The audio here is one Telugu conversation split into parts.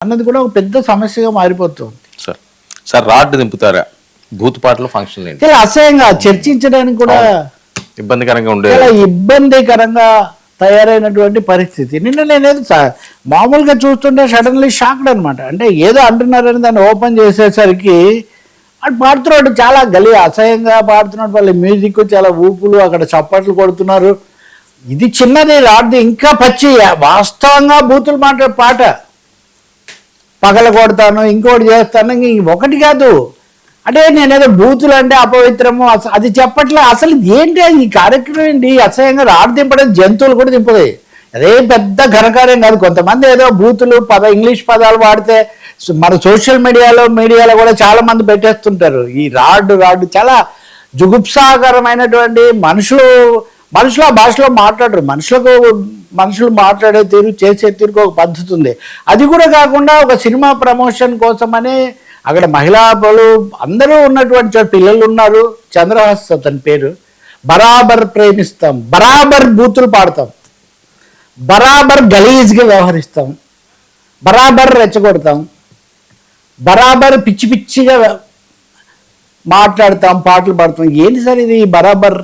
అన్నది కూడా ఒక పెద్ద సమస్యగా మారిపోతుంది. సార్ రాడ్ దింపుతారా భూతుపాటలో ఫంక్షన్ ఏంటి? చాలా అసహ్యంగా చర్చించడానికి కూడా ఇబ్బందికరంగా ఉండే, చాలా ఇబ్బందికరంగా తయారైనటువంటి పరిస్థితి. నిన్న నేనేది మామూలుగా చూస్తుంటే సడన్లీ షాక్డ్ అనమాట. అంటే ఏదో అంటున్నారని దాన్ని ఓపెన్ చేసేసరికి అటు పాడుతున్నాడు, చాలా అసహ్యంగా పాడుతున్నాడు. వాళ్ళ మ్యూజిక్ చాలా ఊపులు, అక్కడ చప్పట్లు కొడుతున్నారు. ఇది చిన్నది రాడ్ది, ఇంకా పచ్చి వాస్తవంగా బూతులు మాట్లాడే పాట. పగల కొడతాను, ఇంకోటి చేస్తాను, ఒకటి కాదు. అంటే నేనేదో బూతులు అంటే అపవిత్రము అది చెప్పట్లే. అసలు ఏంటి ఈ కార్యక్రమం ఏంటి? అసహ్యంగా రాడ్ దింపడం జంతువులు కూడా దింపదు. అదే పెద్ద ఘనకార్యం కాదు. కొంతమంది ఏదో బూతులు ఇంగ్లీష్ పదాలు వాడితే మన సోషల్ మీడియాలో కూడా చాలా మంది పెట్టేస్తుంటారు. ఈ రాడ్ చాలా జుగుప్సాకరమైనటువంటి మనుషులు ఆ భాషలో మాట్లాడరు. మనుషులు మాట్లాడే తీరు, చేసే తీరుకు ఒక పద్ధతి ఉంది. అది కూడా కాకుండా ఒక సినిమా ప్రమోషన్ కోసమని అక్కడ మహిళా అందరూ ఉన్నటువంటి చోట పిల్లలు ఉన్నారు. చంద్రహాస్ అతని పేరు. బరాబర్ ప్రేమిస్తాం, బరాబర్ బూతులు పాడతాం, బరాబర్ గలీజ్గా వ్యవహరిస్తాం, బరాబర్ రెచ్చగొడతాం, బరాబర్ పిచ్చి పిచ్చిగా మాట్లాడతాం, పాటలు పాడతాం. ఏంటి సార్ ఇది బరాబర్?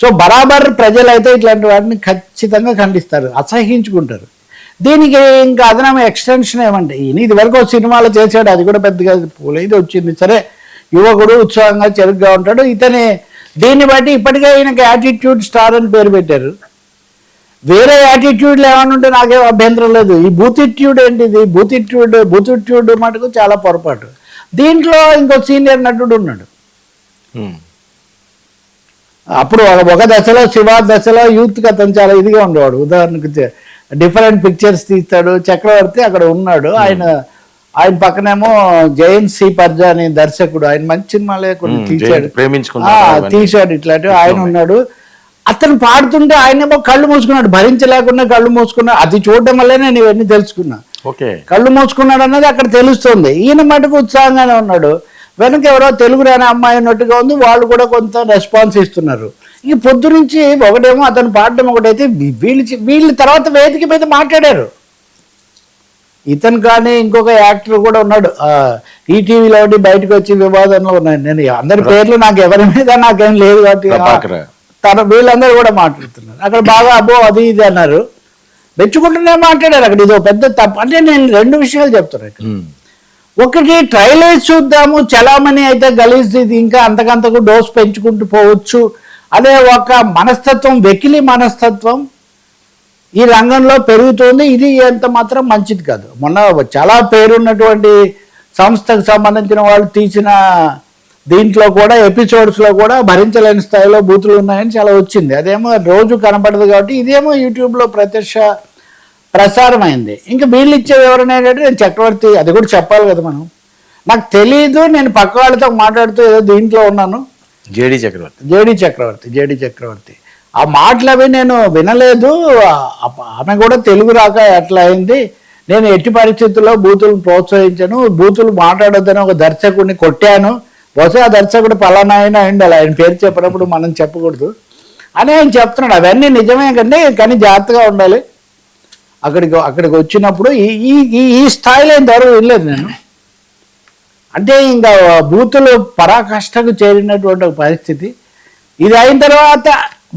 సో బరాబర్ ప్రజలైతే ఇట్లాంటి వాటిని ఖచ్చితంగా ఖండిస్తారు, అసహించుకుంటారు. దీనికి ఇంకా అదనమే ఎక్స్టెన్షన్ ఏమంటే ఈయన ఇది వరకు సినిమాలో చేశాడు, అది కూడా పెద్దగా పూలైతే వచ్చింది. సరే, యువకుడు ఉత్సాహంగా చెరుగ్గా ఉంటాడు. దీన్ని బట్టి ఇప్పటికే ఈయనకి యాటిట్యూడ్ స్టార్ అని పేరు పెట్టారు. వేరే యాటిట్యూడ్లు ఏమైనా ఉంటే నాకేం అభ్యంతరం లేదు. ఈ బూతిట్యూడ్ ఏంటిది? బూతిట్యూడ్ మటుకు చాలా పొరపాటు. దీంట్లో ఇంకో సీనియర్ నటుడు ఉన్నాడు. అప్పుడు ఒక దశలో శివ దశలో యూత్కి అతను చాలా ఇదిగా ఉండేవాడు. ఉదాహరణకు డిఫరెంట్ పిక్చర్స్ తీస్తాడు. చక్రవర్తి అక్కడ ఉన్నాడు. ఆయన పక్కనేమో జయంత్ సి పర్జా అని దర్శకుడు, ఆయన మంచి సినిమాలే కొన్ని తీశాడు ఇట్లాంటివి. ఆయన ఉన్నాడు. అతను పాడుతుంటే ఆయనేమో కళ్ళు మూసుకున్నాడు, భరించలేకుండా కళ్ళు మూసుకున్నాడు. అది చూడడం వల్లే నేను ఇవన్నీ తెలుసుకున్నా. కళ్ళు మూసుకున్నాడు అన్నది అక్కడ తెలుస్తుంది. ఈయన మటుకు ఉత్సాహంగానే ఉన్నాడు. వెనక ఎవరో తెలుగు రాని అమ్మాయి ఉన్నట్టుగా ఉంది. వాళ్ళు కూడా కొంత రెస్పాన్స్ ఇస్తున్నారు. ఇక పొద్దు నుంచి ఒకటేమో అతను పాడడం ఒకటైతే, వీళ్ళు తర్వాత వేదిక మీద మాట్లాడారు. ఇతను కానీ ఇంకొక యాక్టర్ కూడా ఉన్నాడు ఈటీవీలో బయటకు వచ్చి వివాదంలో ఉన్నాయి. నేను అందరి పేర్లు నాకు ఎవరి మీద నాకేం లేదు కాబట్టి వీళ్ళందరూ కూడా మాట్లాడుతున్నారు. అక్కడ బాగా అబ్బో అది ఇది అన్నారు, మెచ్చుకుంటూనే మాట్లాడారు. అక్కడ ఇదో పెద్ద తప్పు. అంటే నేను రెండు విషయాలు చెప్తున్నాను ఇక్కడ. ఒకటి, ట్రైలర్ చూద్దాము, చలామణి అయితే గలీజ్, ఇది ఇంకా అంతకంతకు డోస్ పెంచుకుంటూ పోవచ్చు అదే ఒక మనస్తత్వం, వెకిలి మనస్తత్వం ఈ రంగంలో పెరుగుతుంది. ఇది ఎంత మాత్రం మంచిది కాదు. మొన్న చాలా పేరున్నటువంటి సంస్థకు సంబంధించిన వాళ్ళు తీసిన దీంట్లో కూడా ఎపిసోడ్స్లో కూడా భరించలేని స్థాయిలో బూతులు ఉన్నాయని చాలా వచ్చింది. అదేమో రోజు కనపడదు కాబట్టి ఇదేమో యూట్యూబ్లో ప్రత్యక్ష ప్రసారం అయింది. ఇంకా వీళ్ళు ఇచ్చే వివరణ ఏంటంటే, నేను చక్రవర్తి, అది కూడా చెప్పాలి కదా మనం, నాకు తెలీదు, నేను పక్క వాళ్ళతో మాట్లాడుతూ ఏదో దీంట్లో ఉన్నాను. జేడి చక్రవర్తి ఆ మాటలు అవి నేను వినలేదు. ఆమె కూడా తెలుగు రాక ఎట్లా అయింది, నేను ఎట్టి పరిస్థితుల్లో బూతులను ప్రోత్సహించాను, బూతులు మాట్లాడొద్దని ఒక దర్శకుడిని కొట్టాను. బహుశా ఆ దర్శకుడు పలానా అయినా ఉండాలి, ఆయన పేరు చెప్పినప్పుడు మనం చెప్పకూడదు అని ఆయన చెప్తున్నాడు. అవన్నీ నిజమే కండి, కానీ జాగ్రత్తగా ఉండాలి. అక్కడికి వచ్చినప్పుడు ఈ స్థాయిలో ఇంతవరకు వెళ్ళలేదు నేను. అంటే ఇంకా బూతులు పరాకాష్ఠకు చేరినటువంటి ఒక పరిస్థితి. ఇది అయిన తర్వాత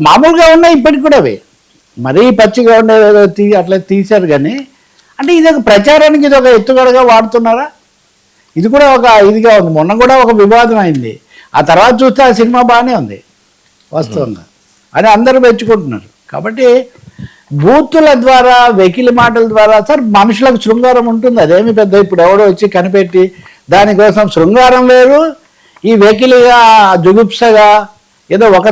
మామూలుగా ఉన్నాయి ఇప్పటికి కూడా అవి, మరీ పచ్చిగా ఉండేదో అట్లా తీశారు. కానీ అంటే ఇది ఒక ప్రచారానికి ఇది ఒక ఎత్తుగడగా వాడుతున్నారా? ఇది కూడా ఒక ఇదిగా ఉంది. మొన్న కూడా ఒక వివాదం అయింది. ఆ తర్వాత చూస్తే ఆ సినిమా బాగానే ఉంది వాస్తవంగా అని అందరూ మెచ్చుకుంటున్నారు. కాబట్టి బూతుల ద్వారా, వెకిలి మాటల ద్వారా సార్ మనుషులకు శృంగారం ఉంటుంది. అదేమి పెద్ద ఇప్పుడు ఎవడో వచ్చి కనిపెట్టి దానికోసం శృంగారం వేరు, ఈ వెకిలిగా జుగుప్సగా ఏదో ఒక